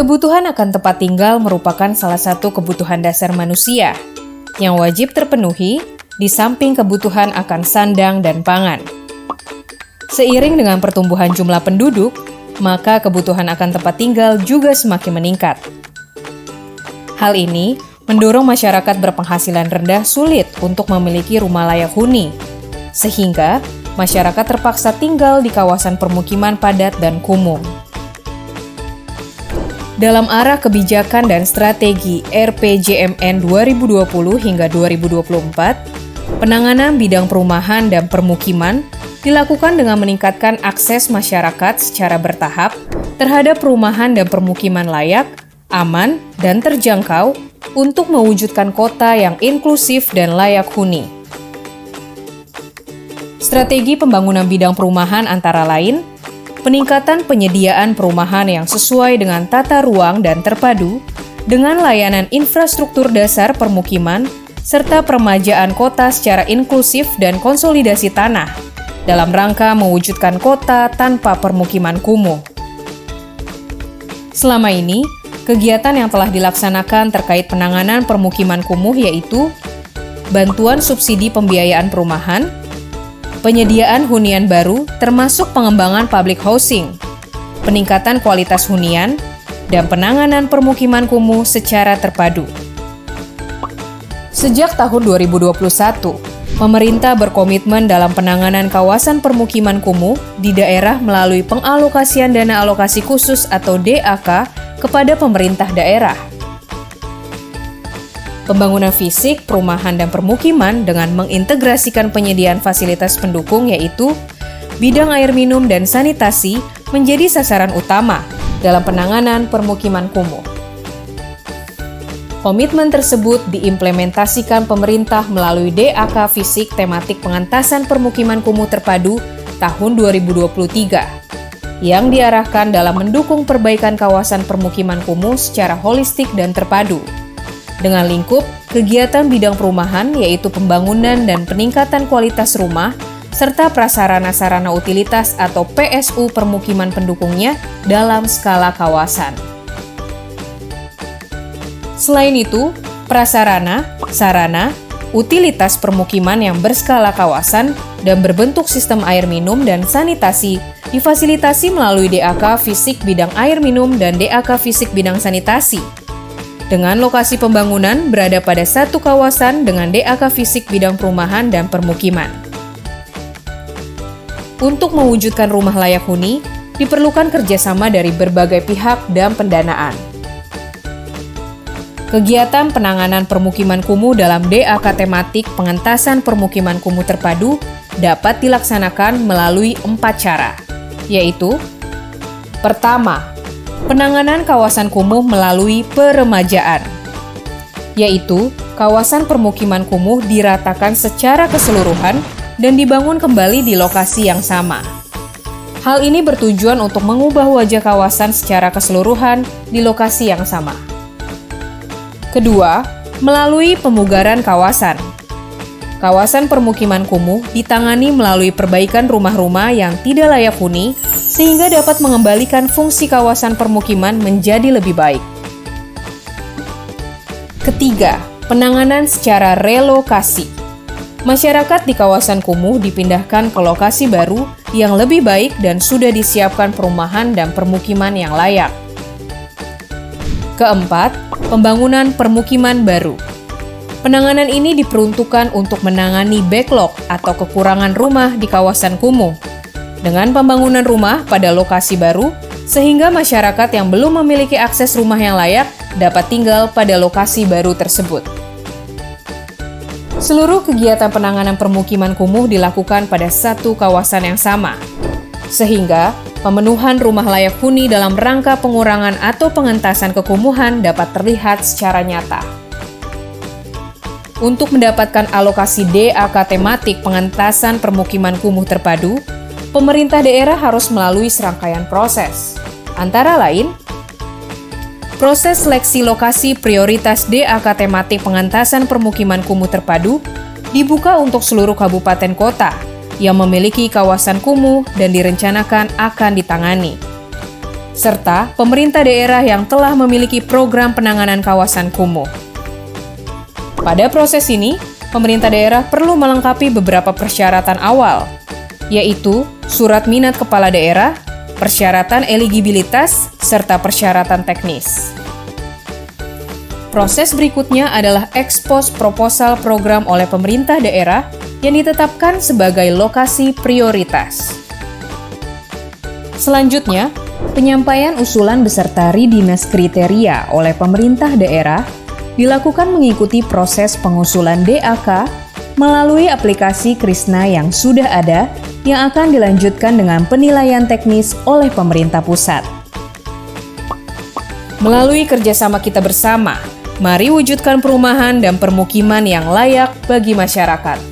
Kebutuhan akan tempat tinggal merupakan salah satu kebutuhan dasar manusia yang wajib terpenuhi di samping kebutuhan akan sandang dan pangan. Seiring dengan pertumbuhan jumlah penduduk, maka kebutuhan akan tempat tinggal juga semakin meningkat. Hal ini mendorong masyarakat berpenghasilan rendah sulit untuk memiliki rumah layak huni, sehingga masyarakat terpaksa tinggal di kawasan permukiman padat dan kumuh. Dalam arah kebijakan dan strategi RPJMN 2020 hingga 2024, penanganan bidang perumahan dan permukiman dilakukan dengan meningkatkan akses masyarakat secara bertahap terhadap perumahan dan permukiman layak, aman, dan terjangkau untuk mewujudkan kota yang inklusif dan layak huni. Strategi pembangunan bidang perumahan antara lain, peningkatan penyediaan perumahan yang sesuai dengan tata ruang dan terpadu dengan layanan infrastruktur dasar permukiman serta peremajaan kota secara inklusif dan konsolidasi tanah dalam rangka mewujudkan kota tanpa permukiman kumuh. Selama ini, kegiatan yang telah dilaksanakan terkait penanganan permukiman kumuh yaitu bantuan subsidi pembiayaan perumahan, penyediaan hunian baru termasuk pengembangan public housing, peningkatan kualitas hunian, dan penanganan permukiman kumuh secara terpadu. Sejak tahun 2021, pemerintah berkomitmen dalam penanganan kawasan permukiman kumuh di daerah melalui pengalokasian dana alokasi khusus atau DAK kepada pemerintah daerah. Pembangunan fisik, perumahan, dan permukiman dengan mengintegrasikan penyediaan fasilitas pendukung yaitu bidang air minum dan sanitasi menjadi sasaran utama dalam penanganan permukiman kumuh. Komitmen tersebut diimplementasikan pemerintah melalui DAK Fisik Tematik Pengentasan Permukiman Kumuh Terpadu tahun 2023 yang diarahkan dalam mendukung perbaikan kawasan permukiman kumuh secara holistik dan terpadu. Dengan lingkup kegiatan bidang perumahan yaitu pembangunan dan peningkatan kualitas rumah, serta prasarana-sarana utilitas atau PSU permukiman pendukungnya dalam skala kawasan. Selain itu, prasarana, sarana, utilitas permukiman yang berskala kawasan dan berbentuk sistem air minum dan sanitasi difasilitasi melalui DAK Fisik Bidang Air Minum dan DAK Fisik Bidang Sanitasi. Dengan lokasi pembangunan berada pada satu kawasan dengan DAK Fisik Bidang Perumahan dan Permukiman. Untuk mewujudkan rumah layak huni, diperlukan kerjasama dari berbagai pihak dan pendanaan. Kegiatan penanganan permukiman kumuh dalam DAK Tematik Pengentasan Permukiman Kumuh Terpadu dapat dilaksanakan melalui 4 cara, yaitu: pertama, penanganan kawasan kumuh melalui peremajaan, yaitu kawasan permukiman kumuh diratakan secara keseluruhan dan dibangun kembali di lokasi yang sama. Hal ini bertujuan untuk mengubah wajah kawasan secara keseluruhan di lokasi yang sama. Kedua, melalui pemugaran kawasan. Kawasan permukiman kumuh ditangani melalui perbaikan rumah-rumah yang tidak layak huni sehingga dapat mengembalikan fungsi kawasan permukiman menjadi lebih baik. Ketiga, penanganan secara relokasi. Masyarakat di kawasan kumuh dipindahkan ke lokasi baru yang lebih baik dan sudah disiapkan perumahan dan permukiman yang layak. Keempat, pembangunan permukiman baru. Penanganan ini diperuntukkan untuk menangani backlog atau kekurangan rumah di kawasan kumuh dengan pembangunan rumah pada lokasi baru sehingga masyarakat yang belum memiliki akses rumah yang layak dapat tinggal pada lokasi baru tersebut. Seluruh kegiatan penanganan permukiman kumuh dilakukan pada satu kawasan yang sama, sehingga pemenuhan rumah layak huni dalam rangka pengurangan atau pengentasan kekumuhan dapat terlihat secara nyata. Untuk mendapatkan alokasi DAK Tematik Pengentasan Permukiman Kumuh Terpadu, pemerintah daerah harus melalui serangkaian proses, antara lain, proses seleksi lokasi prioritas DAK Tematik Pengentasan Permukiman Kumuh Terpadu dibuka untuk seluruh kabupaten kota yang memiliki kawasan kumuh dan direncanakan akan ditangani. serta pemerintah daerah yang telah memiliki program penanganan kawasan kumuh. Pada proses ini, pemerintah daerah perlu melengkapi beberapa persyaratan awal, yaitu surat minat kepala daerah, persyaratan eligibilitas, serta persyaratan teknis. Proses berikutnya adalah ekspos proposal program oleh pemerintah daerah yang ditetapkan sebagai lokasi prioritas. Selanjutnya, penyampaian usulan beserta ridinas kriteria oleh pemerintah daerah dilakukan mengikuti proses pengusulan DAK melalui aplikasi Krisna yang sudah ada yang akan dilanjutkan dengan penilaian teknis oleh pemerintah pusat. Melalui kerjasama kita bersama, mari wujudkan perumahan dan permukiman yang layak bagi masyarakat.